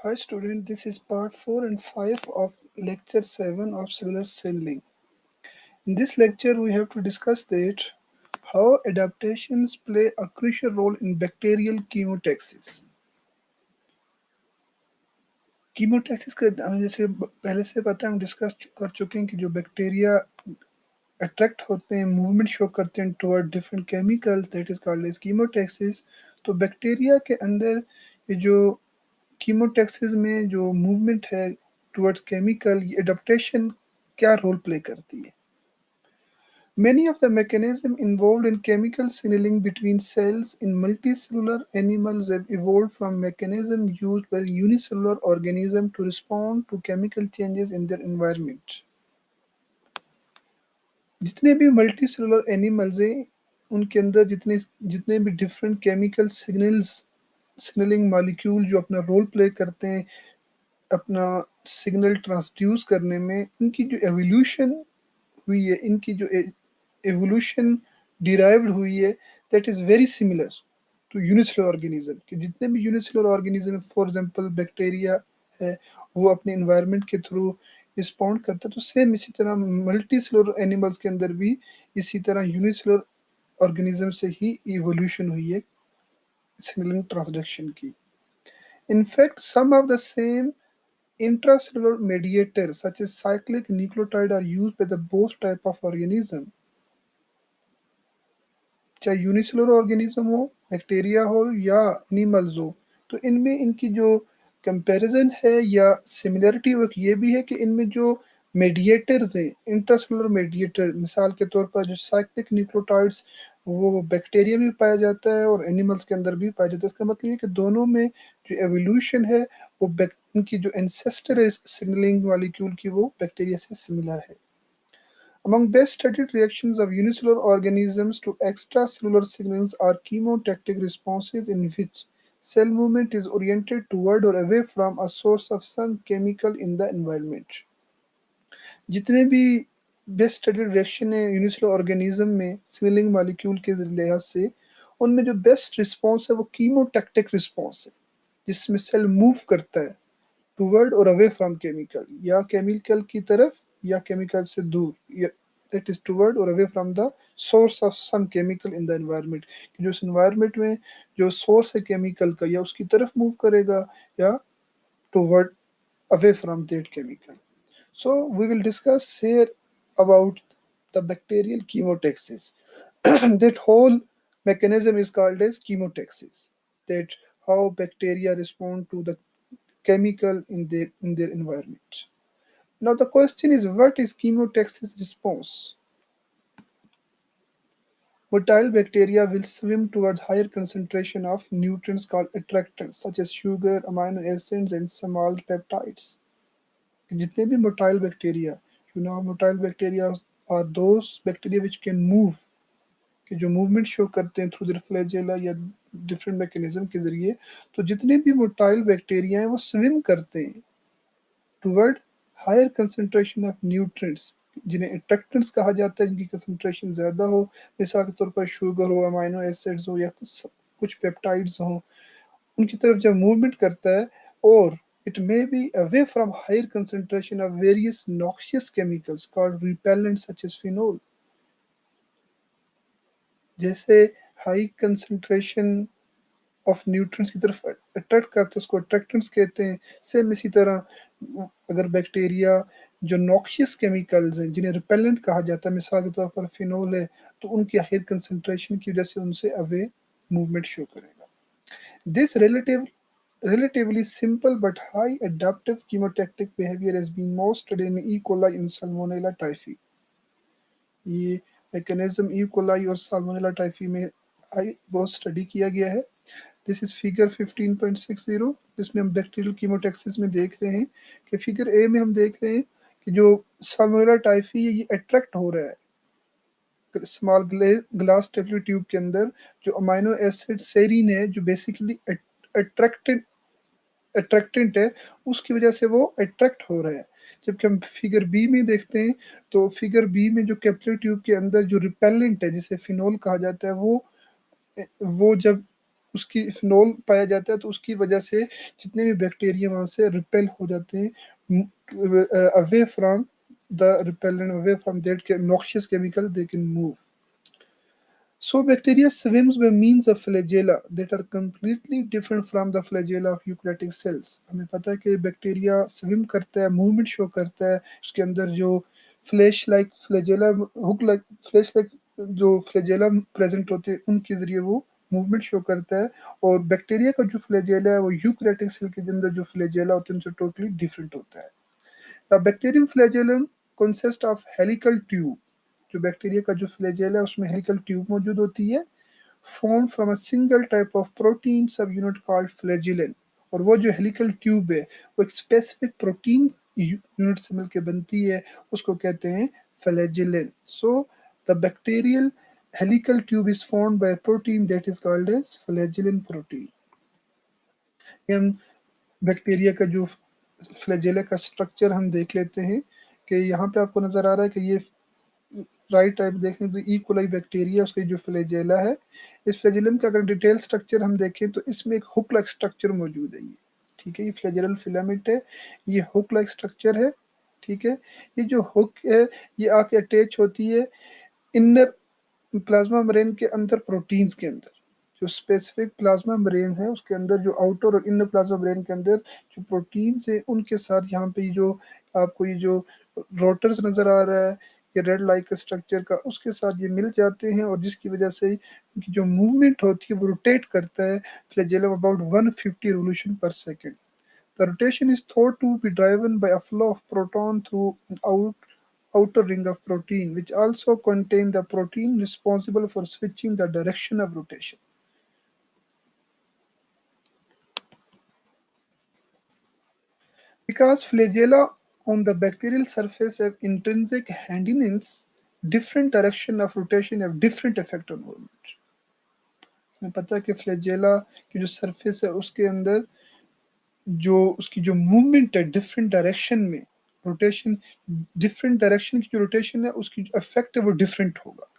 Hi student, this is part 4 and 5 of lecture 7 of cellular signaling. In this lecture we have to discuss that how adaptations play a crucial role in bacterial chemotaxis. Chemotaxis का जैसे पहले से पता है हम discuss कर चुके हैं कि जो बैक्टीरिया अट्रैक्ट होते हैं मूवमेंट शो करते हैं toward different chemicals that is called as chemotaxis. तो बैक्टीरिया के अंदर ये जो कीमोटैक्सिस में जो मूवमेंट है टुवर्ड्स केमिकल ये एडाप्टेशन क्या रोल प्ले करती है। Many of the mechanisms involved in chemical signaling between cells in multicellular animals have evolved from mechanisms used by unicellular organisms to respond to chemical changes in their environment. जितने भी multicellular animals हैं उनके अंदर जितने जितने भी different chemical signalling molecule जो अपना रोल प्ले करते हैं अपना सिग्नल ट्रांसड्यूस करने में, इनकी जो एवोल्यूशन हुई है, इनकी जो एवोल्यूशन डिराइव्ड हुई है, that is very similar to unicellular organism. कि जितने भी unicellular organism for example bacteria है वो अपने एनवायरनमेंट के थ्रू रिस्पॉन्ड करता है, तो सेम इसी तरह मल्टी सेलुलर एनिमल्स के अंदर भी इसी तरह यूनिसेलुलर ऑर्गेनिज्म से ही इवोल्यूशन हुई है सिग्नलिंग ट्रांसडक्शन की। In fact, some of the same intracellular mediators such as cyclic nucleotide are used by the both type of organism, चाहे यूनिसेलुलर ऑर्गेनिज्म हो, बैक्टीरिया हो या एनिमल्स हो। तो इनमें इनकी जो कंपैरिजन है या सिमिलरिटी वो ये भी है कि इनमें जो मेडिएटर्स हैं, इंट्रासेलुलर मेडिएटर, मिसाल के तौर पर जो साइक्लिक न्यूक्लियोटाइड्स वो बैक्टीरिया में भी पाया जाता है और एनिमल्स के अंदर भी पाया जाता है। इसका मतलब है कि दोनों में जो एवोल्यूशन है वो उनकी जो एंसेस्टर है सिग्नलिंग मॉलिक्यूल की वो बैक्टीरिया से सिमिलर है। Among best studied reactions of unicellular organisms to extracellular signals are chemotactic responses in which cell movement is oriented toward or away from a source of some chemical in the environment. जितने भी best studied reaction है unicellular organism में signalling molecule के लिहाज से, उनमें जो best response है वो कीमोटैक्टिक रिस्पॉन्स है, जिसमें सेल मूव करता है टूवर्ड और अवे फ्रॉम केमिकल, या केमिकल की तरफ या केमिकल से दूर, या दैट इज टूवर्ड और away from the source of some chemical in the environment. जो इस एनवायरनमेंट में जो सोर्स है केमिकल का या उसकी तरफ मूव करेगा या toward away from that chemical. So we will discuss here about the bacterial chemotaxis. That whole mechanism is called as chemotaxis. That how bacteria respond to the chemical in their environment. Now the question is, what is chemotaxis response? Motile bacteria will swim towards higher concentration of nutrients called attractants such as sugar, amino acids, and small peptides. जितने भी motile bacteria, you know motile bacteria are those bacteria which can move, कि जो movement show करते हैं through their flagella या different mechanism के जरिए। तो जितने भी मोटाइल बैक्टीरिया हैं वो स्विम करते हैं toward higher concentration of nutrients, जिन्हें अट्रैक्टेंट्स कहा जाता है, जिनकी कंसंट्रेशन ज़्यादा हो, मिसाल के तौर पर शुगर हो, अमाइनो एसिड्स हो या कुछ पेप्टाइड्स हों, उनकी तरफ जब मूवमेंट करता है। और it may be away from higher concentration of various noxious chemicals called repellents such as phenol। जैसे हाई कंसंट्रेशन ऑफ न्यूट्रिएंट्स की तरफ अट्रैक्ट करते हैं उसको अट्रैक्टेंट्स कहते हैं। सेम इसी तरह अगर बैक्टीरिया जो नॉक्शियस केमिकल्स हैं जिन्हें रिपेलेंट कहा जाता है, मिसाल के तौर पर फिनोल है, तो उनकी हायर कंसंट्रेशन की वजह से उनसे अवे मूवमेंट शो करेगा। This relatively simple but high adaptive chemotactic behavior has been most studied in E. coli and Salmonella typhi। ये मैकेनिज्म ई कोलाई और साल्मोनेला टाइफी में बहुत स्टडी किया गया है। दिस इज फिगर 15.60, जिसमें हम बैक्टीरियल कीमोटैक्सिस में देख रहे हैं कि फिगर ए में हम देख रहे हैं कि जो साल्मोनेला टाइफी है ये अट्रैक्ट हो रहा है स्मॉल ग्लास टेबल ट्यूब के अंदर। जो अमाइनो एसिड सेरीन है जो बेसिकली अट्रैक्टेंट अट्रैक्टेंट है, उसकी वजह से वो अट्रैक्ट हो रहा है। जबकि हम फिगर बी में देखते हैं तो फिगर बी में जो कैपिलरी ट्यूब के अंदर जो रिपेलेंट है जिसे फिनोल कहा जाता है वो जब उसकी फिनोल पाया जाता है, तो उसकी वजह से जितने भी बैक्टीरिया वहाँ से रिपेल हो जाते हैं away from the repellent, away from that noxious chemical they can move. So bacteria swims by means of flagella that are completely different from the flagella of eukaryotic cells. हमें पता है कि bacteria swim करता है, movement show करता है, उसके अंदर जो flash like flagella, hook like flash like जो फ्लैजेला प्रेजेंट होते हैं उनके जरिए वो मूवमेंट शो करता है. और बैक्टीरिया का जो फ्लैजेला है वो यूkaryotic सेल के अंदर जो फ्लैजेला होते हैं उनसे टोटली डिफरेंट होता है. The bacterium flagellum consist of helical tube. जो बैक्टीरिया का जो फ्लैजेला है उसमें हेलिकल ट्यूब मौजूद होती है, formed from a single type of protein subunit called flagellin. और वो जो हेलिकल ट्यूब है वो एक स्पेसिफिक प्रोटीन यूनिट से मिलकर बनती है, उसको कहते हैं flagellin. So the bacterial helical tube is formed by protein that is called as flagellin protein. हम बैक्टीरिया का जो फ्लैजेला का स्ट्रक्चर हम देख लेते हैं कि यहाँ पे आपको नजर आ रहा है कि ये राइट टाइप देखें तो ई कोलाई बैक्टीरिया उसकी जो फ्लैजेला है. इस फ्लैजेलम का अगर डिटेल स्ट्रक्चर हम देखें तो इसमें एक हुक लाइक स्ट्रक्चर मौजूद है. ये ठीक है, ये फ्लैजेलल फिलामेंट है, ये हुक लाइक स्ट्रक्चर है. ठीक है, ये जो हुक है ये आके अटैच होती है इनर प्लाज्मा मेम्ब्रेन के अंदर, प्रोटीन्स के अंदर. जो स्पेसिफिक प्लाज्मा मेम्ब्रेन है उसके अंदर जो आउटर और इनर प्लाज्मा मेम्ब्रेन के अंदर जो प्रोटीन्स है उनके साथ यहाँ पे जो आपको ये जो रोटर्स नजर आ रहा है, ये रेड लाइक स्ट्रक्चर का, उसके साथ ये मिल जाते हैं और जिसकी वजह से इनकी जो मूवमेंट होती है वो रोटेट करता है flagellum about 150 revolution per second. The rotation is thought to be driven by a flow of proton through an outer ring of protein, which also contain the protein responsible for switching the direction of rotation. Because flagella on the bacterial surface have intrinsic handiness, different direction of rotation have different effect on movement. हमें पता है कि flagella की जो surface है उसके अंदर जो उसकी जो मूवमेंट है डिफरेंट डायरेक्शन में, रोटेशन, डिफरेंट डायरेक्शन की जो रोटेशन है उसकी जो इफेक्ट है वो डिफरेंट होगा.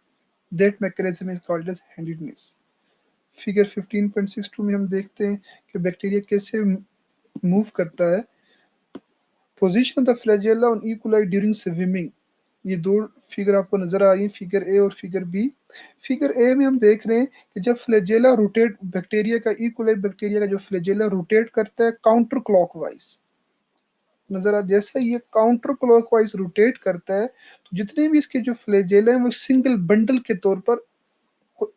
That mechanism is called as handedness. Figure 15.62 में हम देखते हैं कि बैक्टीरिया कैसे मूव करता है. Position of the flagella on E coli during swimming. ये दो फिगर आपको नजर आ रही है, फिगर ए और फिगर बी. फिगर ए में हम देख रहे हैं कि जब फ्लैजेला रोटेट, बैक्टीरिया का ई कोलाई बैक्टीरिया का जो फ्लैजेला रोटेट करता है काउंटर क्लॉकवाइज, नजर आ, जैसे ये काउंटर क्लॉकवाइज रोटेट करता है तो जितने भी इसके जो फ्लैजेला हैं वो सिंगल बंडल के तौर पर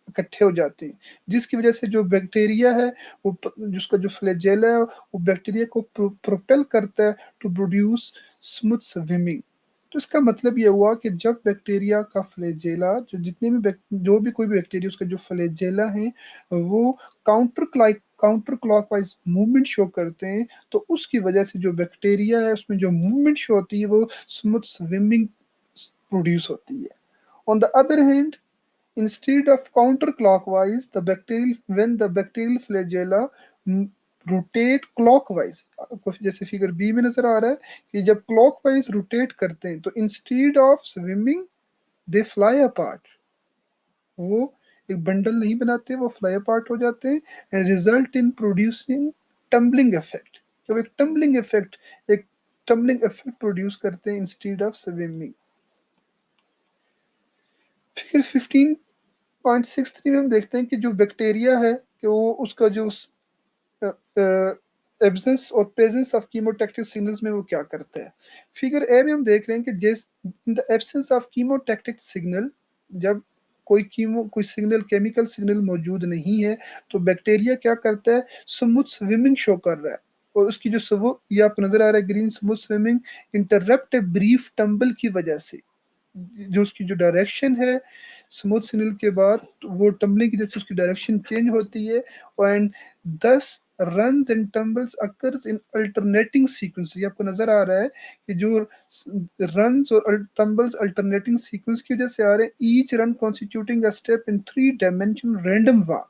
इकट्ठे हो जाते हैं, जिसकी वजह से जो बैक्टीरिया है वो जिसका जो फ्लैजेला है वो बैक्टीरिया को प्रोपेल करता है टू प्रोड्यूस स्मूथ स्विमिंग. तो इसका मतलब ये हुआ कि जब बैक्टीरिया का फ्लैजेला, जो जितने भी जो भी कोई भी बैक्टीरिया उसका जो फ्लैजेला है वो काउंटर क्लॉकवाइज मूवमेंट शो करते हैं, तो उसकी वजह से जो बैक्टीरिया है उसमें जो मूवमेंट शो होती है वो स्मूथ स्विमिंग प्रोड्यूस होती है. On the other hand, instead of counterclockwise, the bacterial when the bacterial flagella rotate clockwise, आपको जैसे फिगर बी में नजर आ रहा है कि जब क्लॉकवाइज रोटेट करते हैं तो instead of swimming they fly apart. वो एक बंडल नहीं बनाते, वो फ्लाई अपार्ट हो जाते हैं and result in producing tumbling effect. जब एक टम्बलिंग इफेक्ट प्रोड्यूस करते हैं इंस्टीड ऑफ स्विमिंग. फिगर 15.63 में हम देखते हैं कि जो बैक्टीरिया है कि वो उसका जो एब्सेंस और प्रेजेंस ऑफ कीमोटैक्टिक सिग्नल्स में वो क्या करता है. फिगर ए में हम देख रहे हैं कि जिस in the absence of chemotactic signal, जब कोई सिग्नल, केमिकल सिग्नल मौजूद नहीं है तो बैक्टीरिया क्या करता है, स्मूथ स्विमिंग शो कर रहा है. और उसकी जो ये आपको नजर आ रहा है green smooth swimming, interrupt brief tumble की वजह से जो उसकी जो डायरेक्शन है स्मूथ सिग्नल के बाद वो टम्बलिंग की जैसे उसकी डायरेक्शन चेंज होती है एंड दस runs and tumbles occurs in alternating sequence. ये आपको नजर आ रहा है कि जो runs और tumbles alternating sequence की वजह से आ रहे हैं, each run constituting a step in 3 dimensional random walk.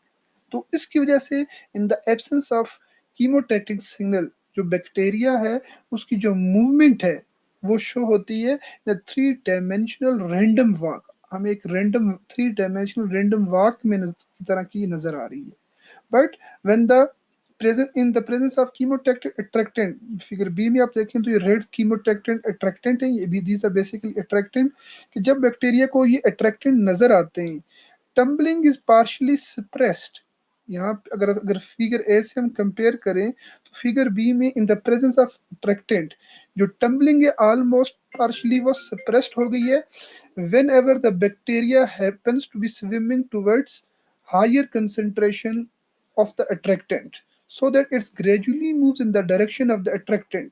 तो इसकी वजह से in the absence of chemotactic signal जो बैक्टीरिया है उसकी जो मूवमेंट है वो शो होती है द 3 डायमेंशनल रैंडम वॉक. हमें एक रैंडम 3 डायमेंशनल रैंडम वॉक में की तरह की नजर आ रही है. But when the present in the presence of chemotactic attractant, figure B में आप देखें तो ये रेड कीमोटैक्टेंट अट्रैक्टेंट है, ये भी दीज आर बेसिकली अट्रैक्टेंट, कि जब बैक्टीरिया को ये अट्रैक्टेंट नजर आते हैं, टम्बलिंग इज पार्शली सप्रेस्ड। यहाँ अगर अगर फिगर ए से हम कंपेयर करें तो फिगर बी में इन द प्रेजेंस ऑफ अट्रैक्टेंट जो टम्बलिंग है ऑलमोस्ट पार्शली वो सप्रेस्ड हो गई है whenever the bacteria happens to be swimming towards higher concentration of the attractant, so that it gradually moves in the direction of the attractant.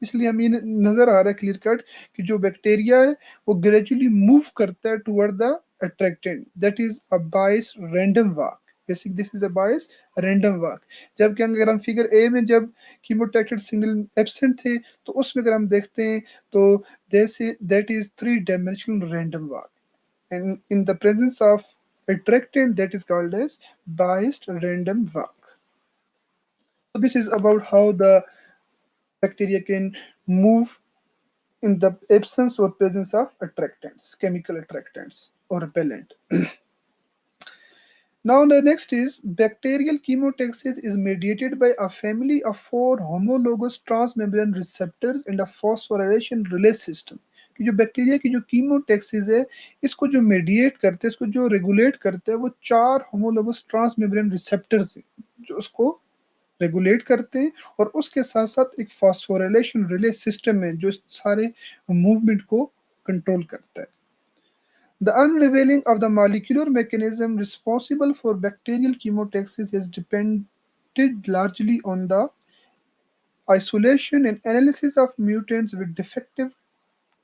इसलिए हमें नजर आ रहा है क्लियर कट कि जो बैक्टीरिया है वो ग्रेजुअली मूव करता है toward the attractant, that is a bias random walk. Basic this is a bias random walk. जबकि अगर हम फिगर ए में जब कीमोटैक्टेड सिग्नल एब्सेंट थे तो उसमें अगर हम देखते हैं तो that is three-dimensional random walk. And in the presence of attractant, that is called as biased random walk. So this is about how the bacteria can move in the absence or presence of attractants, chemical attractants or repellent. Now the next is bacterial chemotaxis is mediated by a family of four homologous transmembrane receptors and a phosphorylation relay system। कि जो bacteria की जो chemotaxis है इसको जो mediate करते हैं, इसको जो रेगुलेट करते हैं, वो चार होमोलोगस ट्रांसमेम्ब्रेन रिसेप्टर्स हैं जो उसको रेगुलेट करते हैं, और उसके साथ साथ एक फॉस्फोराइलेशन रिले सिस्टम है जो सारे मूवमेंट को कंट्रोल करता है। The unraveling of the molecular mechanism responsible for bacterial chemotaxis is depended largely on the isolation and analysis of mutants with defective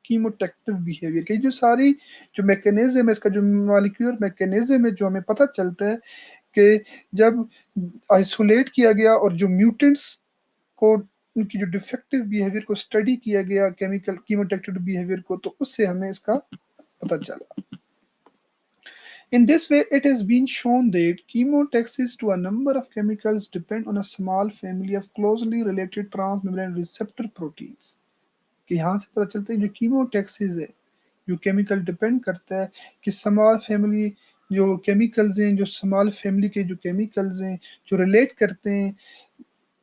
chemotactic behaviour की जो सारी जो मैकेनिज्म है, इसका जो मॉलिक्यूलर मैकेनिज्म है, जो हमें पता चलता है कि जब आइसोलेट किया गया और जो म्यूटेंट्स को उनकी जो डिफेक्टिव बिहेवियर को स्टडी किया गया केमिकल कीमोटेक्टिव बिहेवियर को, तो उससे हमें इसका पता चला। In this way, it has been shown that chemotaxis to a number of chemicals depend on a small family of closely related transmembrane receptor proteins। कि यहाँ से पता चलता है जो कीमोटैक्सिस है जो केमिकल डिपेंड करता है कि स्मॉल फैमिली जो केमिकल्स हैं, जो स्मॉल फैमिली के जो केमिकल्स हैं जो रिलेट करते हैं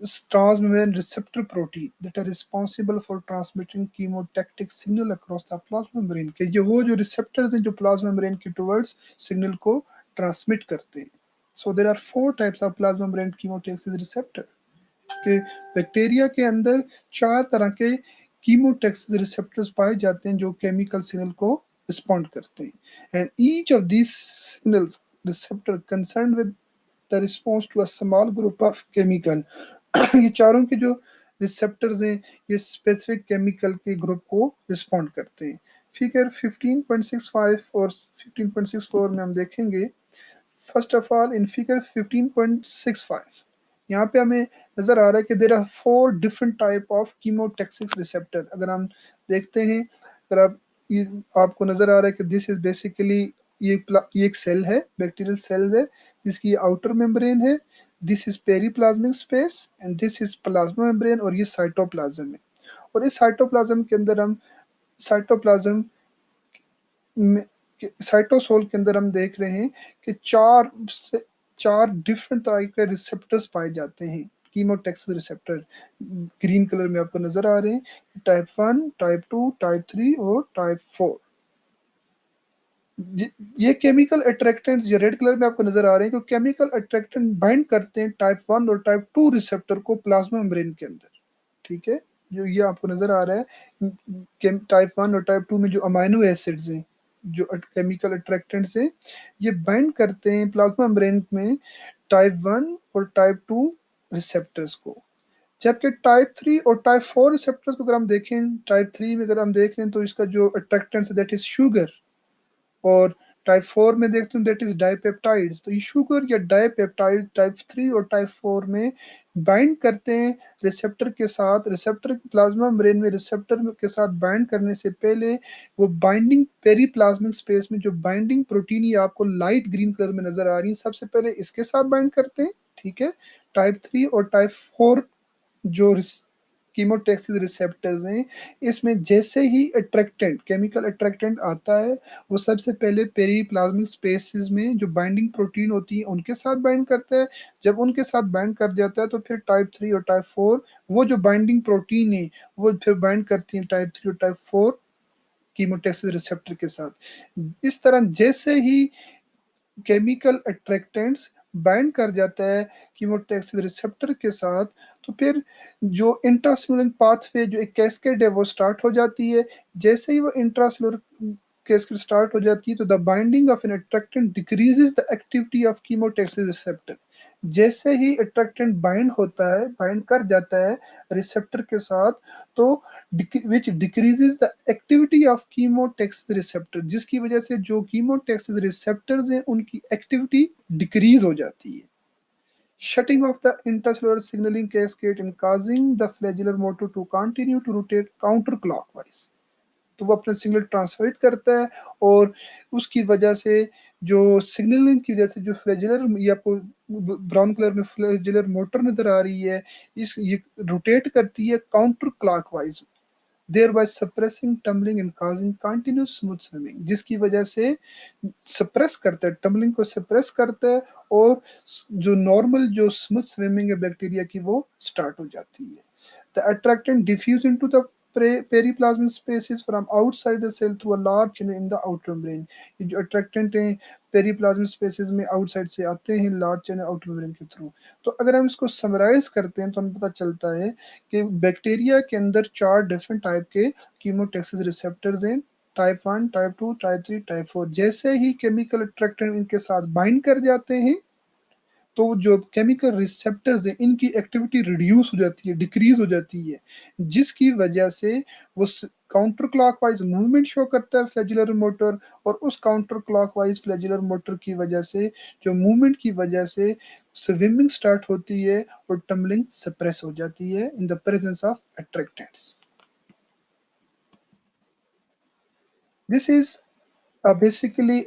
transmembrane receptor protein that are responsible for transmitting chemotactic signal across the plasma membrane के जो वो जो रिसेप्टर्स हैं जो प्लाज्मा मेम्ब्रेन के टुवर्ड्स सिग्नल को ट्रांसमिट करते हैं। So there are four types of plasma membrane chemotaxis receptor के बैक्टीरिया के अंदर चार तरह के कीमोटैक्सिस रिसेप्टर्स पाए जाते हैं जो केमिकल सिग्नल को रिस्पॉन्ड करते हैं, and each of these signals receptor concern with the response to a small group of chemical. ये चारों के जो रिसेप्टर्स हैं ये स्पेसिफिक केमिकल के ग्रुप को रिस्पॉन्ड करते हैं। फिगर 15.65 और 15.64 में हम देखेंगे। First of all in figure 15.65 यहाँ पे हमें नजर आ रहा है कि there are four different type of chemotactic receptor. अगर हम देखते हैं, अगर आप ये आपको नजर आ रहा है कि दिस इज बेसिकली ये एक सेल है, बैक्टीरियल सेल है जिसकी आउटर मेम्ब्रेन है, this is periplasmic space and this is plasma membrane, और ये साइटोप्लाज्म है। और इस साइटोप्लाज्म के अंदर हम साइटोप्लाज्म में साइटोसोल के अंदर हम देख रहे हैं कि चार डिफरेंट टाइप के रिसेप्टर्स पाए जाते हैं कीमोटैक्सिस रिसेप्टर। ग्रीन कलर में आपको नजर आ रहे हैं टाइप 1, टाइप 2, टाइप 3 और टाइप 4। ये केमिकल अट्रैक्टेंट जो रेड कलर में आपको नजर आ रहे हैं, क्योंकि केमिकल अट्रैक्टेंट बाइंड करते हैं टाइप 1 और टाइप 2 रिसेप्टर को प्लाज्मा मेम्ब्रेन के अंदर। ठीक है, जो ये आपको नजर आ रहा है टाइप 1 और टाइप 2 में जो अमाइनो एसिड्स हैं जो केमिकल अट्रैक्टेंट्स हैं ये बाइंड करते हैं प्लाज्मा मेम्ब्रेन में टाइप 1 और टाइप 2 रिसेप्टर्स को। जबकि टाइप 3 और टाइप 4 रिसेप्टर्स को अगर हम देखें, टाइप 3 में अगर हम देख रहे हैं तो इसका जो अट्रैक्टेंट्स दैट इज शुगर, और टाइप 4 में देखते हैं दैट इज डाइपेप्टाइड्स। तो ये शुगर या डाइपेप्टाइड टाइप 3 और टाइप 4 में बाइंड करते हैं रिसेप्टर के साथ। रिसेप्टर प्लाज्मा मेम्ब्रेन में रिसेप्टर के साथ बाइंड करने से पहले वो बाइंडिंग पेरीप्लाज्मिक स्पेस में जो बाइंडिंग प्रोटीन ये आपको लाइट ग्रीन कलर में नजर आ रही है, सबसे पहले इसके साथ बाइंड करते हैं। ठीक है, टाइप 3 और टाइप 4 जो कीमोटैक्सिस रिसेप्टर्स हैं, इसमें जैसे ही अट्रैक्टेंट, केमिकल अट्रैक्टेंट आता है, वो सबसे पहले पेरिप्लाज्मिक स्पेसेस में जो बाइंडिंग प्रोटीन होती है, उनके साथ बाइंड करता है। जब उनके साथ बाइंड कर जाता है, तो फिर टाइप 3 और टाइप 4 वो जो बाइंडिंग प्रोटीन है, वो फिर बाइंड करती हैं टाइप 3 और टाइप 4 कीमोटैक्सिस रिसेप्टर के साथ। इस तरह जैसे ही केमिकल अट्रैक्टेंट्स बाइंड कर जाता है कीमोटैक्सिस रिसेप्टर के साथ, तो फिर जो इंट्रासेलुलर पाथवे जो एक कैस्केड है वो स्टार्ट हो जाती है। जैसे ही वो इंट्रासेलुलर कैस्केड स्टार्ट हो जाती है, तो the binding of an attractant decreases the activity of chemotaxis receptor. जैसे ही अट्रैक्टेंट बाइंड होता है, बाइंड कर जाता है रिसेप्टर के साथ, तो which decreases the activity of chemotaxis receptor, जिसकी वजह से जो कीमोटैक्सिस रिसेप्टर्स हैं उनकी एक्टिविटी डिक्रीज हो जाती है। Shutting off the intracellular signalling cascade and causing the flagellar motor to continue to rotate counter clockwise. तो वो अपना सिग्नल ट्रांसमिट करता है, और उसकी वजह से जो सिग्नलिंग की वजह से जो फ्लैजुलर, ये आपको ब्राउन कलर में फ्लैजुलर मोटर नजर आ रही है, इस ये रोटेट करती है counter clockwise, thereby suppressing tumbling and causing continuous smooth swimming, जिसकी वजह से सप्रेस करता है, टम्बलिंग को सप्रेस करता है, और जो नॉर्मल जो स्मूथ स्विमिंग है बैक्टीरिया की, वो स्टार्ट हो जाती है। The attractant diffuse into the periplasmic spaces from outside the cell through a large channel in the outer membrane. ये जो अट्रैक्टेंट हैं पेरिप्लाज्मिक स्पेसेस में आउटसाइड से आते हैं लार्ज चैनल आउटर मेम्ब्रेन के थ्रू। तो अगर हम इसको समराइज करते हैं, तो हमें पता चलता है कि बैक्टीरिया के अंदर 4 डिफरेंट टाइप के कीमोटैक्सिस रिसेप्टर्स हैं, टाइप 1, टाइप 2, टाइप 3, टाइप 4। जैसे ही केमिकल अट्रैक्टेंट इनके साथ बाइंड कर जाते हैं, तो जो केमिकल रिसेप्टर्स हैं इनकी एक्टिविटी रिड्यूस हो जाती है, डिक्रीज हो जाती है, जिसकी वजह से वो काउंटर क्लॉकवाइज मूवमेंट शो करता है फ्लैजुलर मोटर, और उस काउंटर क्लॉकवाइज फ्लैजुलर मोटर की वजह से, जो मूवमेंट की वजह से स्विमिंग स्टार्ट होती है, और टम्बलिंग सप्रेस हो जाती है इन the presence of attractants. This is basically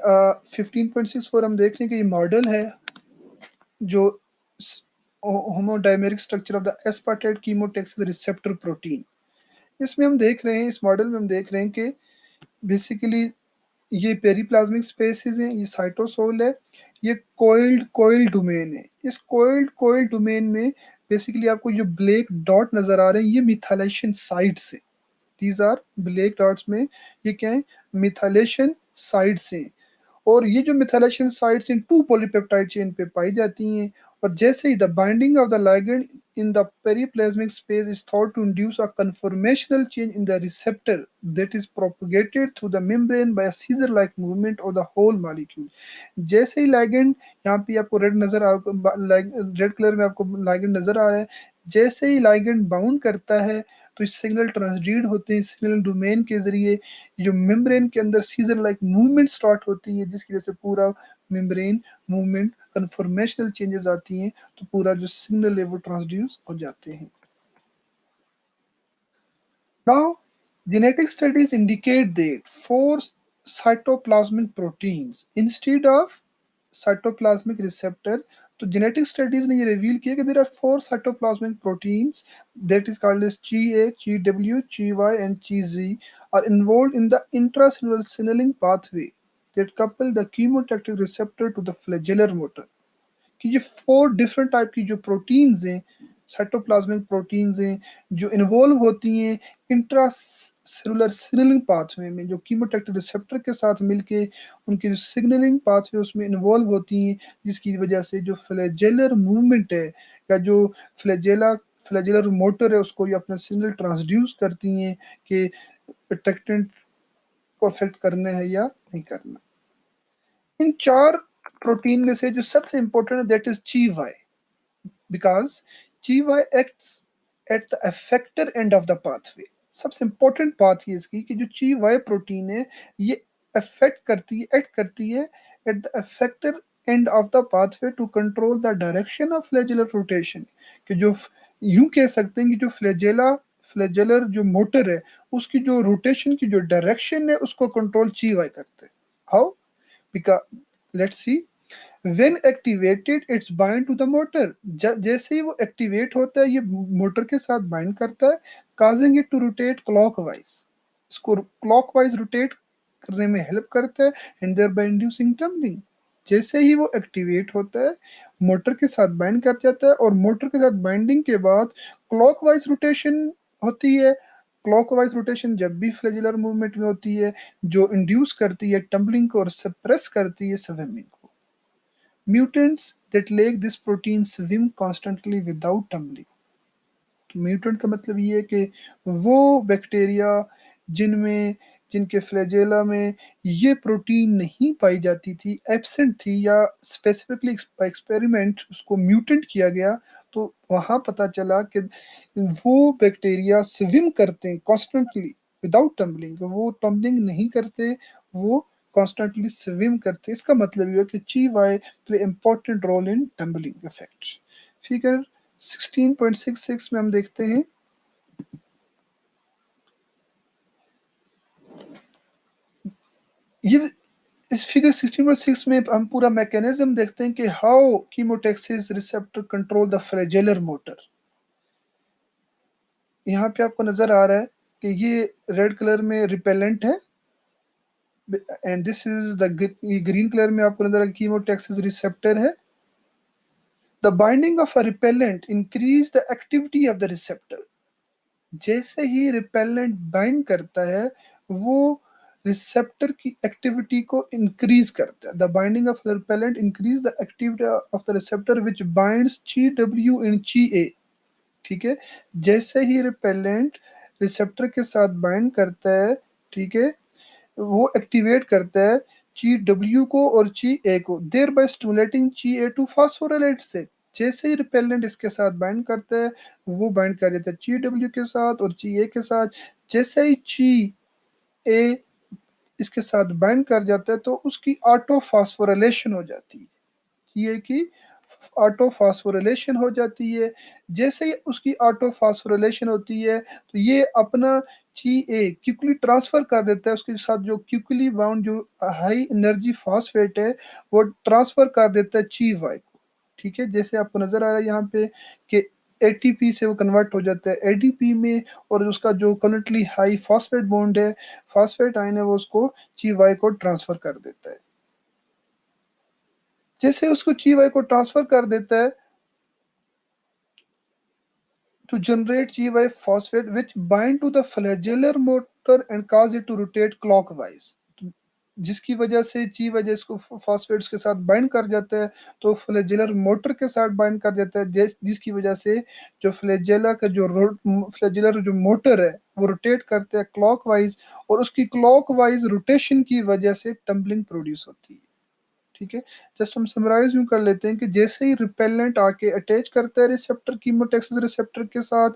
15.64 हम देख रहे हैं कि ये मॉडल है जो homodimeric structure of the aspartate chemotaxis receptor protein. इसमें हम देख रहे हैं, इस मॉडल में हम देख रहे हैं कि बेसिकली ये पेरिप्लाज्मिक स्पेसिस हैं, ये साइटोसोल है, ये कोइल्ड डोमेन है। इस कोइल्ड डोमेन में बेसिकली आपको जो ब्लैक डॉट नजर आ रहे हैं, ये मिथाइलेशन साइट्स हैं। दीज आर ब्लैक डॉट्स में ये क्या है, मिथाइलेशन साइट्स हैं। और ये जो methylation sites in 2 polypeptide chain पे पाई जाती हैं, और जैसे ही the binding of the ligand in the periplasmic space is thought to induce a conformational change in the receptor that is propagated through the membrane by a scissor like movement of the whole molecule. जैसे ही ligand, यहाँ पे आपको red colour में आपको ligand नजर आ रहा है, जैसे ही लिगैंड बाउंड करता है, तो सिग्नल ट्रांसड्यूड होते हैं सिग्नल डोमेन के जरिए, जो मेम्ब्रेन के अंदर सीजर लाइक मूवमेंट स्टार्ट होती है, जिसकी वजह से पूरा मेम्ब्रेन मूवमेंट कन्फॉर्मेशनल चेंजेस आती हैं, तो पूरा जो सिग्नल है वो ट्रांसड्यूस हो जाते हैं। Now, genetic studies indicate that four cytoplasmic proteins instead of cytoplasmic receptor. तो जेनेटिक स्टडीज ने ये रिवील किया कि there are 4 cytoplasmic proteins that is called as GA, GW, GY and GZ are involved in the intracellular signaling pathway that couple the chemotactic receptor to the flagellar motor। कि ये 4 different type की जो proteins हैं, cytoplasmic proteins हैं, जो involve होती हैं intra cellular signalling pathway में, जो कीमोटैक्टिक रिसेप्टर के साथ मिलके उनकी जो सिग्नलिंग पाथवे उसमें इन्वॉल्व होती हैं, जिसकी वजह से जो फ्लैजेलर मूवमेंट है, या जो फ्लैजेलर मोटर है, उसको ये अपना सिग्नल ट्रांसड्यूस करती हैं कि अट्रैक्टेंट को अफेक्ट करना है या नहीं करना। इन 4 प्रोटीन में से जो सबसे इंपॉर्टेंट है दैट इज ची Y, because GY acts at the effector end of the pathway। सबसे इंपॉर्टेंट बात ये इसकी कि जो ची वाई प्रोटीन है, ये अफेक्ट करती है, एक्ट करती है at the effector end of the pathway to control the direction of flagellar rotation. कि जो यूं कह सकते हैं कि जो फ्लैजुलर जो मोटर है, उसकी जो रोटेशन की जो डायरेक्शन है, उसको कंट्रोल ची वाई करते हैं। How? Because let's see, when activated it's bind to the motor, जब जैसे ही वो एक्टिवेट होता है ये मोटर के साथ बाइंड करता है, causing it to rotate clockwise, इसको क्लॉकवाइज रोटेट करने में हेल्प करता है, and thereby inducing tumbling. जैसे ही वो एक्टिवेट होता है मोटर के साथ बाइंड कर जाता है, और मोटर के साथ बाइंडिंग के बाद क्लॉकवाइज रोटेशन होती है। क्लॉकवाइज रोटेशन जब भी फ्लैजुलर मूवमेंट में होती है, जो इंड्यूस करती है टम्बलिंग को और सप्रेस करती है स्विमिंग को। Mutants that lack this protein swim constantly without tumbling। तो म्यूटेंट का मतलब ये है कि वो बैक्टीरिया जिनमें जिनके फ्लैजेला में ये प्रोटीन नहीं पाई जाती थी, एब्सेंट थी, या स्पेसिफिकली एक्सपेरिमेंट उसको म्यूटेंट किया गया, तो वहाँ पता चला कि वो बैक्टीरिया स्विम करते हैं कॉन्स्टेंटली विदाउट टम्बलिंग, वो टम्बलिंग नहीं करते, वो कॉन्स्टेंटली स्विम करते। इसका मतलब ये है कि che Y play important role in tumbling effect. Figure 16.66 में हम देखते हैं, ये इस फिगर 16.6 में हम पूरा मैकेनिज्म देखते हैं कि how chemotaxis receptor control the flagellar motor. यहाँ पे आपको नजर आ रहा है कि ये रेड कलर में रिपेलेंट है, and this is the green colour में आपको नजर आ रहा है कीमोटेक्सिस रिसेप्टर है। The binding of a repellent increase the activity of the receptor. जैसे ही रिपेलेंट बाइंड करता है वो रिसेप्टर की एक्टिविटी को इंक्रीज करता है। The binding of repellent increase the activity of the receptor which binds ची डब्ल्यू इन ची ए। ठीक है, जैसे ही रिपेलेंट रिसेप्टर के साथ बाइंड करता है, ठीक है, वो एक्टिवेट करता है ची डब्ल्यू को और ची ए को, देर बाय स्टिमुलेटिंग ची ए टू फास्फोराइलेट से। जैसे ही रिपेलेंट इसके साथ बाइंड करता है वो बाइंड कर देता है ची डब्ल्यू के साथ और ची ए के साथ। जैसे ही ची ए इसके साथ बाइंड कर जाता है तो उसकी ऑटो फास्फोरिलेशन हो जाती है, ये कि ऑटो फास्फोरिलेशन हो जाती है। जैसे ही उसकी ऑटो फास्फोरिलेशन होती है तो ये अपना ची ए क्विकली ट्रांसफर कर देता है, उसके साथ जो क्विकली बाउंड जो हाई एनर्जी फॉस्फेट है वो ट्रांसफर कर देता है ची वाई को। ठीक है, जैसे आपको नजर आ रहा है यहाँ पे कि एटीपी से वो कन्वर्ट हो जाता है एडीपी में, और उसका जो करंटली हाई फॉस्फेट बॉन्ड है, फॉस्फेट आयन है, वो उसको ची वाई को ट्रांसफर कर देता है। जैसे उसको ची वाई को ट्रांसफर कर देता है to generate Gy phosphate which bind to the flagellar motor and cause it to rotate clockwise। जिसकी वजह से ची वजह इसको फॉस्फेट्स के साथ बाइंड कर जाता है, तो फ्लैजेलर मोटर के साथ बाइंड कर जाता है, जिसकी वजह से जो फ्लैजेला का जो फ्लैजेलर जो मोटर है वो रोटेट करते हैं क्लॉकवाइज, और उसकी क्लॉकवाइज रोटेशन की वजह से टम्बलिंग प्रोड्यूस होती है। ठीक है, जस्ट हम समराइज यूं कर लेते हैं कि जैसे ही रिपेलेंट आके अटैच करता है रिसेप्टर कीमोटेक्सिस रिसेप्टर के साथ,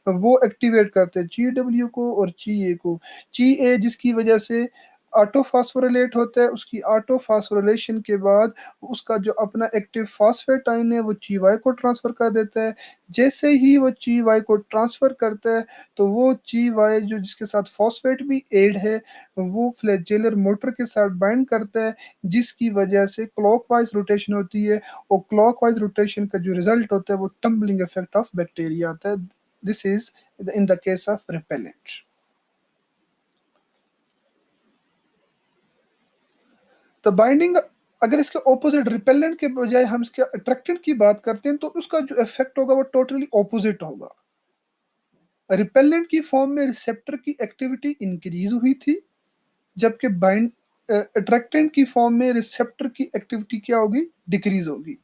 वो एक्टिवेट करते हैं ची डब्ल्यू को और ची ए को। ची ए जिसकी वजह से ऑटो फास्फोरिलेट होता है, उसकी ऑटो फास्फोरिलेशन के बाद उसका जो अपना एक्टिव फॉस्फेट आयन है वो ची वाई को ट्रांसफर कर देता है। जैसे ही वो ची वाई को ट्रांसफर करता है तो वो ची वाई जो जिसके साथ फॉस्फेट भी एड है वो फ्लैजेलर मोटर के साथ बाइंड करता है, जिसकी वजह से क्लॉकवाइज रोटेशन होती है, और क्लॉकवाइज रोटेशन का जो रिजल्ट होता है वो टम्बलिंग इफेक्ट ऑफ बैक्टीरिया आता है। This is in the case of repellent. तो बाइंडिंग, अगर इसके ऑपोजिट रिपेलेंट के बजाय हम इसके अट्रैक्टेंट की बात करते हैं तो उसका जो इफेक्ट होगा वो टोटली ऑपोजिट होगा। रिपेलेंट की फॉर्म में रिसेप्टर की एक्टिविटी इंक्रीज हुई थी, जबकि बाइंड अट्रैक्टेंट की फॉर्म में रिसेप्टर की एक्टिविटी क्या होगी, डिक्रीज होगी।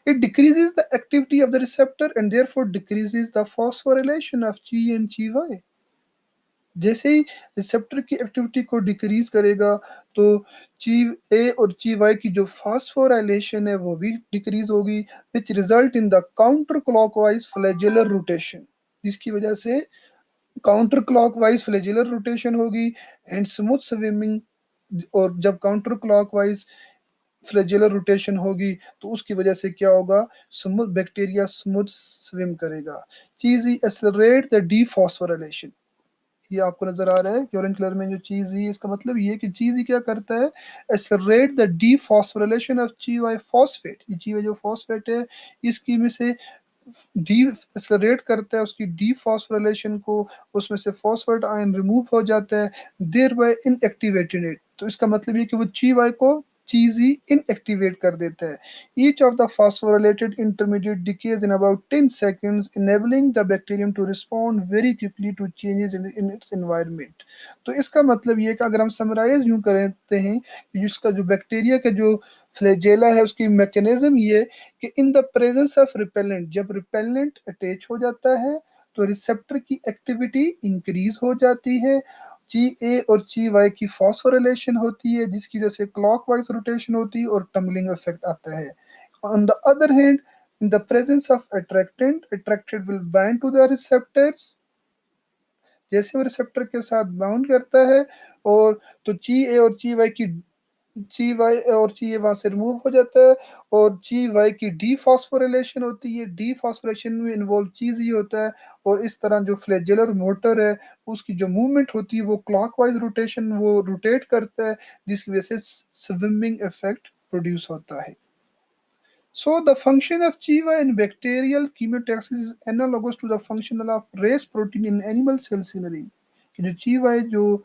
It decreases the activity of the receptor and therefore decreases the phosphorylation of G and GY। जैसे ही रिसेप्टर की एक्टिविटी को डिक्रीज करेगा तो ची ए और ची वाई की जो फास्फोराइलेशन है वो भी डिक्रीज होगी, which result in the counter clockwise flagellar rotation, जिसकी वजह से काउंटर क्लॉकवाइज फ्लैजेलर रोटेशन होगी एंड स्मूथ स्विमिंग। और जब काउंटर क्लॉकवाइज फ्लैजेलर रोटेशन होगी तो उसकी वजह से क्या होगा, स्मूथ बैक्टीरिया स्मूथ स्विम करेगा। चीज एक्सेलरेट द डीफॉस्फोराइलेशन, ये आपको नजर आ रहा है कि ऑरेंज कलर में जो चीज ही, इसका मतलब ये कि चीज ही क्या करता है, एक्सेलरेट द डीफॉस्फोरिलेशन ऑफ ची वाई फॉस्फेट। ये ची वाई जो फॉस्फेट है, इसकी में से डी एक्सेलरेट करता है उसकी डीफॉस्फोरिलेशन को, उसमें से फॉस्फेट आयन रिमूव हो जाता है, देर बाय इनएक्टिवेटेड इट। तो इसका मतलब ये कि वो ची वाई को चीज ही इनएक्टिवेट कर देता है। Each of the phosphorylated intermediate decays in about 10 seconds, enabling the bacterium to respond very quickly to changes in its environment। तो इसका मतलब ये कि अगर हम समराइज यूं करते हैं कि जिसका जो बैक्टीरिया का जो फ्लैजेला है उसकी मैकेनिज्म ये, कि इन द प्रेजेंस ऑफ रिपेलेंट, जब रिपेलेंट अटैच हो जाता है तो रिसेप्टर की एक्टिविटी इंक्रीज हो जाती है, जी ए और जी वाई की फॉस्फोरिलेशन होती है जिसकी वजह से क्लॉकवाइज रोटेशन होती है और टम्बलिंग इफेक्ट आता है। On the other hand, in the presence of attractant, attractant will bind to the receptors, जैसे वो रिसेप्टर के साथ बाउंड करता है और तो ची ए और ची वाई की, ची वाई और ची ए वहां से रिमूव हो जाता है और ची वाई की डीफॉस्फोरिलेशन होती है। डीफॉस्फोरिलेशन में इन्वॉल्व चीज ही होता है और इस तरह जो फ्लैजेलर मोटर है उसकी जो मूवमेंट होती है वो क्लॉकवाइज रोटेशन वो रोटेट करता है जिसकी वजह से स्विमिंग इफेक्ट प्रोड्यूस होता है। So the function of Chiva in bacterial chemotaxis is analogous to the function of race protein in animal cell signaling। कि जो चीवा है जो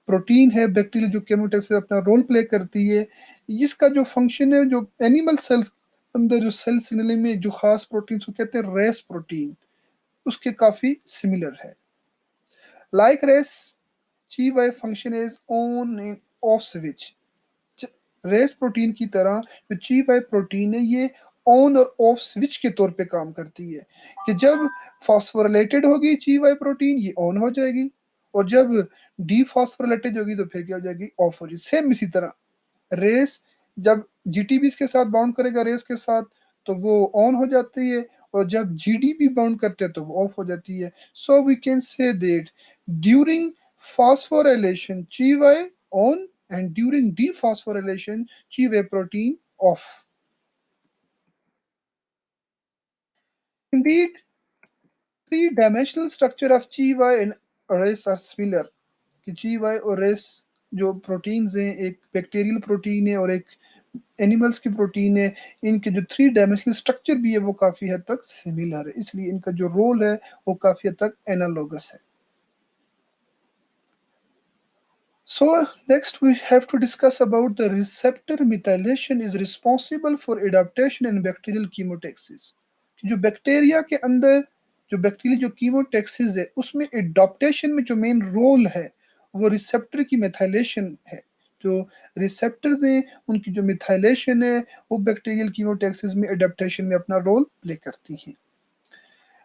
प्रोटीन है बैक्टीरियल जो केमोटैक्सिस अपना रोल प्ले करती है, इसका जो फंक्शन है जो एनिमल सेल्स अंदर जो सेल सिग्नलिंग में जो खास प्रोटीन को कहते हैं रेस प्रोटीन, उसके काफी सिमिलर है। Like Ras, CheY function is on off switch. Ras protein की तरह जो ची वाई प्रोटीन है ये ऑन और ऑफ स्विच के तौर पे काम करती है, कि जब फॉस्फोरिलेटेड होगी ची वाई प्रोटीन ये ऑन हो जाएगी और जब डीफॉस्फोरिलेटेड होगी तो फिर क्या हो जाएगी, ऑफ हो जाएगी। सेम इसी तरह रेस जब जीटीबी के साथ बाउंड करेगा रेस के साथ तो वो ऑन हो जाती है और जब जीडीबी बाउंड करते हैं तो वो ऑफ हो जाती है। So we can say that during phosphorylation GY on and during dephosphorylation GY protein off। Indeed, three-dimensional structure of GY and RS are similar। कि GY और RS जो प्रोटीन्स हैं, एक बैक्टीरियल प्रोटीन है और एक एनिमल्स की प्रोटीन है, इनके जो थ्री डायमेंशनल स्ट्रक्चर भी है वो काफ़ी हद तक सिमिलर है, इसलिए इनका जो रोल है वो काफ़ी हद तक एनालॉगस है। So next we have to discuss about the receptor methylation is responsible for adaptation in bacterial chemotaxis। जो बैक्टीरिया के अंदर जो बैक्टीरिया जो कीमोटैक्सिस है उसमें एडॉप्टेशन में जो मेन रोल है वो रिसेप्टर की मिथाइलेशन है। जो रिसेप्टर्स हैं उनकी जो मिथाइलेशन है वो बैक्टीरियल कीमोटैक्सिस में एडॉप्टेशन में अपना रोल प्ले करती है।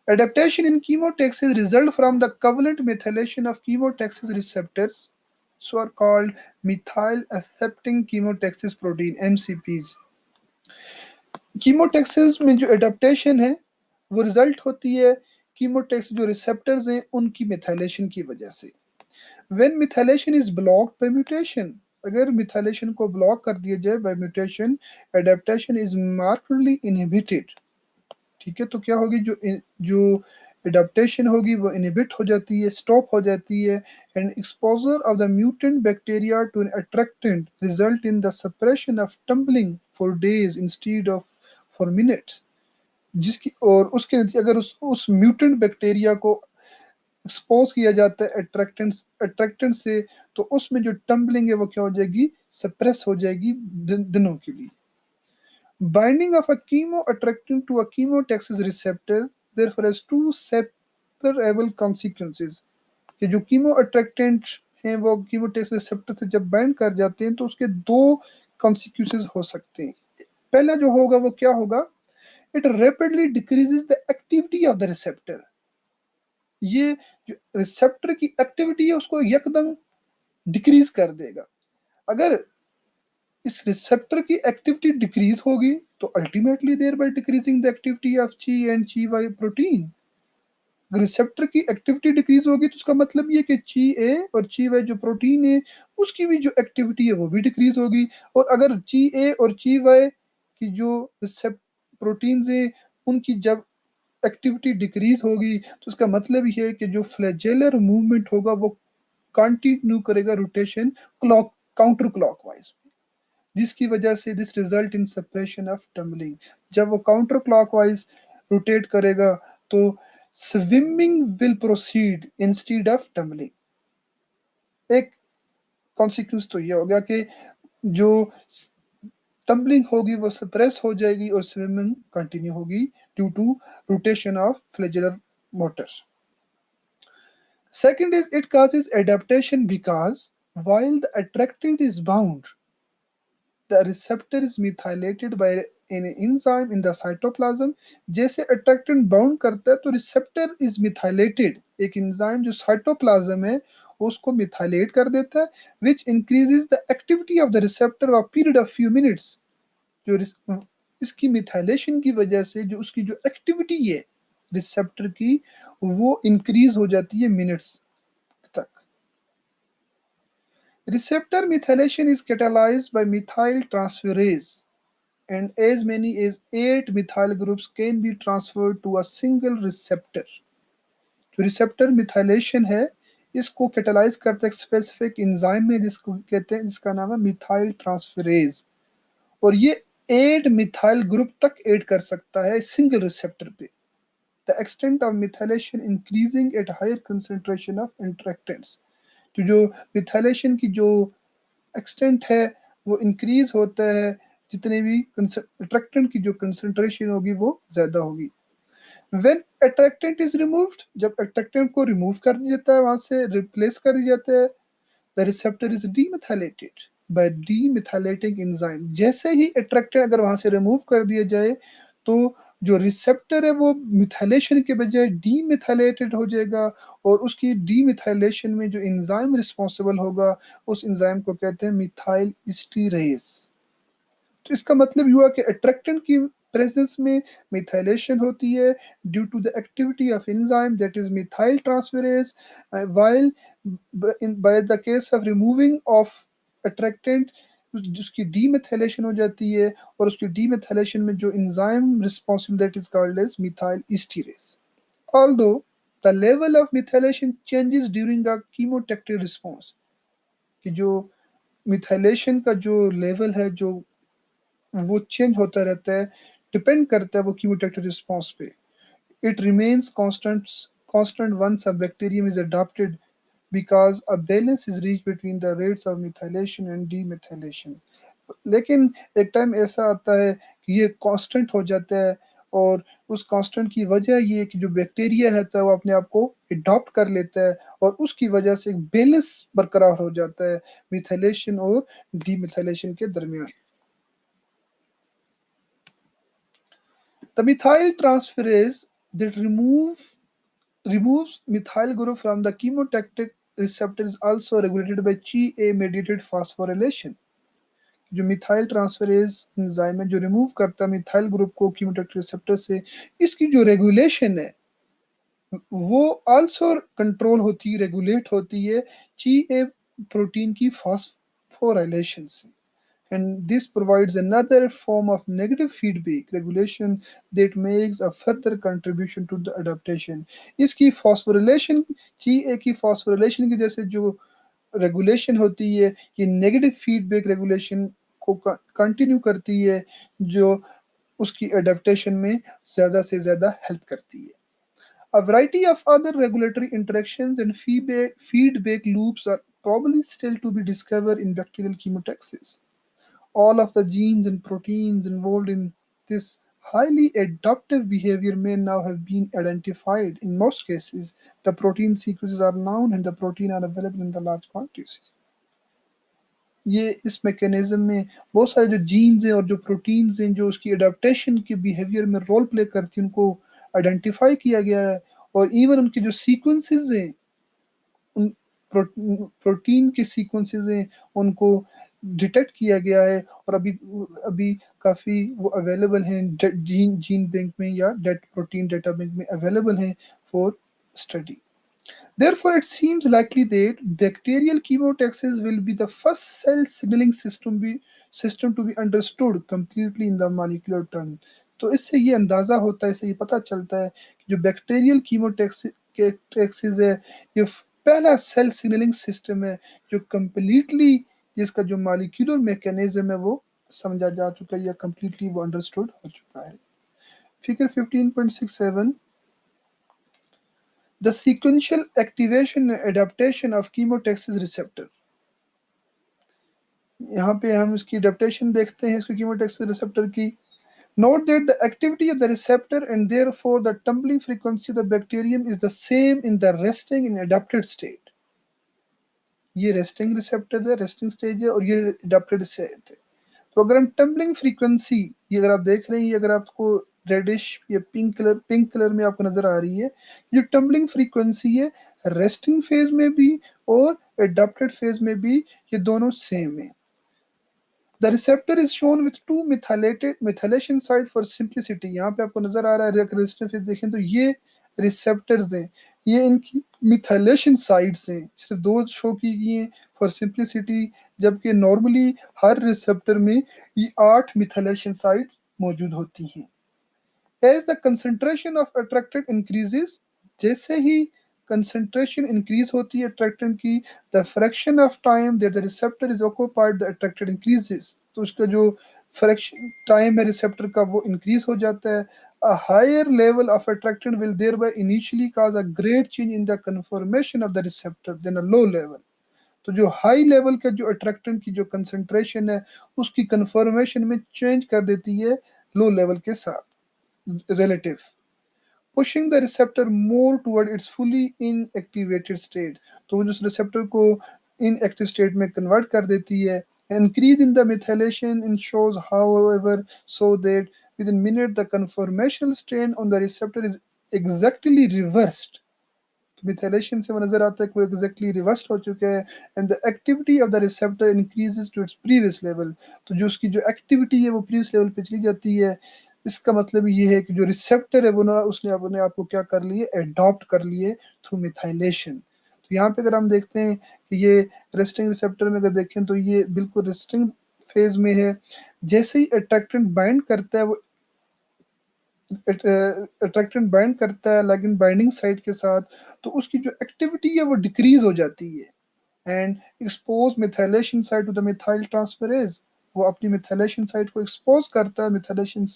Adaptation in chemotaxis result from the covalent methylation of chemotaxis receptors, so are called methyl accepting chemotaxis protein MCPs। chemotaxis में जो adaptation है वो रिजल्ट होती है chemotaxis जो receptors हैं उनकी methylation की वजह से। When methylation is blocked by mutation, अगर methylation को ब्लॉक कर दिया जाए by mutation, adaptation is markedly inhibited। ठीक है, तो क्या होगी जो जो एडाप्टेशन होगी वो इनहिबिट हो जाती है, स्टॉप हो जाती है। And exposure of the mutant bacteria to an attractant result in the suppression of tumbling for days instead of for minutes. जिसकी और उसके नतीजे अगर उस म्यूटेंट बैक्टीरिया को एक्सपोज किया जाता है अट्रैक्टेंट से तो उसमें जो टम्बलिंग है वो क्या हो जाएगी, सप्रेस हो जाएगी दिनों के लिए। Binding of a chemoattractant to a chemotaxis receptor therefore has two separable consequences। कि जो कीमो अट्रैक्टेंट हैं वो कीमोटेक्सिस रिसेप्टर से जब बाइंड कर जाते हैं तो उसके दो कॉन्सिक्वेंसेस हो सकते हैं। पहला जो होगा वो क्या होगा, it rapidly decreases the activity of the receptor. ये जो रिसेप्टर की एक्टिविटी है उसको एकदम डिक्रीज कर देगा। अगर इस रिसेप्टर की एक्टिविटी डिक्रीज होगी तो ultimately thereby decreasing the activity of che and che Y protein. Receptor की एक्टिविटी डिक्रीज होगी तो उसका मतलब ये कि ची ए और ची वाई जो प्रोटीन है उसकी भी जो एक्टिविटी है वो भी डिक्रीज होगी। और अगर ची ए और ची वाई की जो प्रोटीन्स हैं उनकी जब एक्टिविटी डिक्रीज होगी तो उसका मतलब ये है कि जो फ्लैजेलर मूवमेंट होगा वो कंटिन्यू करेगा रोटेशन क्लॉक काउंटर क्लॉकवाइज, जिसकी वजह से this result in suppression of tumbling. जब वो काउंटर क्लॉकवाइज रोटेट करेगा तो swimming will proceed instead of tumbling. एक कॉन्सिक्वेंस तो ये हो गया कि जो टम्बलिंग होगी वो सप्रेस हो जाएगी और स्विमिंग कंटिन्यू होगी due to rotation of flagellar motor. Second is it causes adaptation because while the attractant is bound, the receptor is methylated by an enzyme in the cytoplasm। जैसे attractant bound करता है तो receptor is methylated, एक enzyme जो cytoplasm है उसको methylate कर देता है, which increases the activity of the receptor of a period of few minutes। जो इसकी मिथाइलेशन की वजह से जो उसकी जो एक्टिविटी है रिसेप्टर की वो इंक्रीज हो जाती है मिनट्स तक। Receptor methylation is catalyzed by methyl transferase, and as many as 8 methyl groups can be transferred to a single receptor। जो रिसेप्टर मिथाइलेशन है इसको कैटालाइज करता है एक स्पेसिफिक एंजाइम में जिसको कहते हैं, जिसका नाम है मिथाइल ट्रांसफेरेज, और ये 8 मिथाइल ग्रुप तक ऐड कर सकता है सिंगल रिसेप्टर पे। The extent of methylation increasing at higher concentration of interactants. तो जो मिथाइलेशन की जो एक्सटेंट है वो इंक्रीज होता है जितने भी अट्रैक्टेंट की जो कंसंट्रेशन होगी वो ज्यादा होगी। व्हेन अट्रैक्टेंट इज रिमूव्ड, जब अट्रैक्टेंट को रिमूव कर दिया जाता है वहां से रिप्लेस कर दिया जाता है, the receptor is demethylated by demethylating enzyme. जैसे ही अट्रैक्टेंट अगर वहां से रिमूव कर दिया जाए तो जो रिसेप्टर है वो मिथाइलेशन के बजाय डीमिथाइलेटेड हो जाएगा, और उसकी डीमिथाइलेशन में जो एंजाइम रिस्पॉन्सिबल होगा उस एंजाइम को कहते हैं मिथाइल स्टीरेज। तो इसका मतलब हुआ कि अट्रैक्टेंट की प्रेजेंस में मिथाइलेशन होती है due to the activity of enzyme that is methyl transferase, while in by the case of removing of attractant जिसकी डीमिथाइलेशन हो जाती है, और उसकी डीमिथाइलेशन में जो enzyme responsible that is called as methyl esterase. Although the level of methylation changes during a chemotactic response, कि जो मिथाइलेशन का जो लेवल है जो वो चेंज होता रहता है, डिपेंड करता है वो कीमोटैक्टिक रिस्पॉन्स पे। It remains constant once a bacterium is adopted because a balance is reached between the rates of methylation and demethylation। लेकिन एक टाइम ऐसा आता है कि ये कांस्टेंट हो जाता है, और उस कांस्टेंट की वजह ये है कि जो बैक्टीरिया है तो वो अपने आप को अडॉप्ट कर लेता है, और उसकी वजह से एक बैलेंस बरकरार हो जाता है मिथाइलेशन और डीमिथाइलेशन के दरमियान। The methyl transferase that removes methyl group from the chemotactic receptor is also regulated by Chi-A mediated phosphorylation। जो मिथाइल ट्रांसफेरेज एंजाइम है जो रिमूव करता है मिथाइल ग्रुप को कीमोटैक्टिक रिसेप्टर से, इसकी जो रेगुलेशन है वो आल्सो कंट्रोल होती है, रेगुलेट होती है ची ए प्रोटीन की फॉस्फोराइलेशन से। And this provides another form of negative feedback regulation that makes a further contribution to the adaptation। इसकी फॉस्फोरिलेशन ची ए की फॉस्फोरिलेशन की वजह से जो रेगुलेशन होती है ये नेगेटिव फीडबैक रेगुलेशन को कंटिन्यू करती है, जो उसकी एडेप्टेशन में ज़्यादा से ज़्यादा हेल्प करती है। A variety of other regulatory interactions and feedback loops are probably still to be discovered in bacterial chemotaxis। All of the genes and proteins involved in this highly adaptive behavior may now have been identified। In most cases, the protein sequences are known and the protein are available in the large quantities। ये इस mechanism में बहुत सारे जो jeans हैं और जो proteins हैं जो उसकी अडेप्टेशन के बिहेवियर में रोल प्ले करती हैं उनको आइडेंटिफाई किया गया है, और इवन उनके जो सीक्वेंसेस हैं उन प्रोटीन के सीक्वेंसेस हैं उनको डिटेक्ट किया गया है, और अभी अभी काफ़ी वो अवेलेबल हैं जीन जीन बैंक में या डेट प्रोटीन डेटा बैंक में अवेलेबल हैं for study. Therefore, it seems likely that bacterial chemotaxis will be the first cell signaling system to be understood completely in the molecular term। तो इससे ये अंदाज़ा होता है, इससे ये पता चलता है कि जो बैक्टीरियल कीमोटैक्सिस है, ये पहला सेल सिग्नलिंग सिस्टम है जो कंप्लीटली, जिसका जो मॉलिक्यूलर मैकेनिज्म है वो समझा जा चुका है या कंप्लीटली वो अंडरस्टूड हो चुका है। Figure 15.67, the sequential activation and adaptation of chemotaxis receptor. यहाँ पे हम इसकी एडेप्टेशन देखते हैं इसको कीमोटैक्सिस रिसेप्टर की। Note that the activity of the receptor and therefore the tumbling frequency of the bacterium is the same in the resting and adapted state. ये resting receptor है, रेस्टिंग स्टेज है, और ये adapted state है। तो अगर हम टम्बलिंग फ्रीक्वेंसी, ये अगर आप देख रहे हैं, ये अगर आपको रेडिश या पिंक कलर में आपको नजर आ रही है, ये टम्बलिंग फ्रीक्वेंसी है, रेस्टिंग फेज में भी और अडेप्टेड फेज में भी ये दोनों सेम है। The receptor is shown with to methylated methylation site for simplicity. यहाँ पे आपको नजर आ रहा है, रेजिस्टेंस फेज देखें तो ये रिसेप्टर्स हैं, ये इनकी मिथाइलेशन साइट्स हैं, सिर्फ दो शो की गई हैं फॉर सिंप्लिसिटी, जबकि नॉर्मली हर रिसेप्टर में ये 8 मिथाइलेशन साइट्स मौजूद होती हैं। As the concentration of attractant increases, जैसे ही concentration increase होती है attractant की, the fraction of time that the receptor is occupied the attractant increases, तो उसका जो fraction time है receptor का वो increase हो जाता है। A higher level of attractant will thereby initially cause a great change in the conformation of the receptor than a low level। तो जो हाई लेवल का जो अट्रैक्टेंट की जो कंसंट्रेशन है उसकी कन्फर्मेशन में चेंज कर देती है लो लेवल के साथ relative, pushing the receptor more toward its fully inactivated state। तो वो जो रिसेप्टर को inactive state में कन्वर्ट कर देती है। Increase in the methylation ensures, however, so that within minute the conformational strain on the receptor is exactly reversed। Methylation से वो नजर आता है कि वो एग्जैक्टली रिवर्स्ड हो चुका है, and the activity of the receptor increases to its previous level. तो जो उसकी जो एक्टिविटी है वो प्रीवियस लेवल पे चली जाती है। इसका मतलब ये है कि जो रिसेप्टर है वो ना उसने अपने आप को क्या कर लिए, एडॉप्ट कर लिए थ्रू मिथाइलेशन। तो यहाँ पे अगर हम देखते हैं कि ये रेस्टिंग रिसेप्टर में अगर देखें तो ये बिल्कुल रेस्टिंग फेज में है। जैसे ही अट्रैक्टेंट बाइंड करता है वो अट्रैक्टेंट बाइंड करता है लेकिन बाइंडिंग साइट के साथ, तो उसकी जो एक्टिविटी है वो डिक्रीज हो जाती है, and expose methylation site to the methyl transferase. वो अपनी मिथाइलेशन साइट को एक्सपोज करता है मिथाइलेशन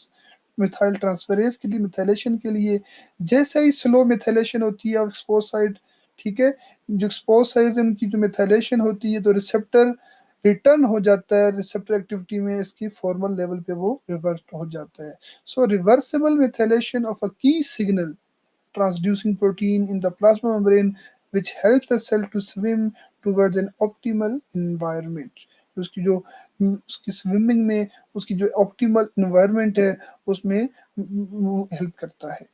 मिथाइल ट्रांसफेरेज के लिए, मिथाइलेशन के लिए। जैसे ही स्लो मिथाइलेशन होती है एक्सपोज साइट, ठीक है, जो एक्सपोज साइट है उनकी जो मिथाइलेशन होती है तो रिसेप्टर रिटर्न हो जाता है, रिसेप्टर एक्टिविटी में इसकी फॉर्मल लेवल पे वो रिवर्ट हो जाता है। सो रिवर्सिबल मिथाइलेशन ऑफ अ की signal transducing protein in the plasma membrane which helps the cell to swim towards an optimal environment। उसकी जो उसकी स्विमिंग में उसकी जो ऑप्टिमल इन्वायरमेंट है उसमें हेल्प करता है।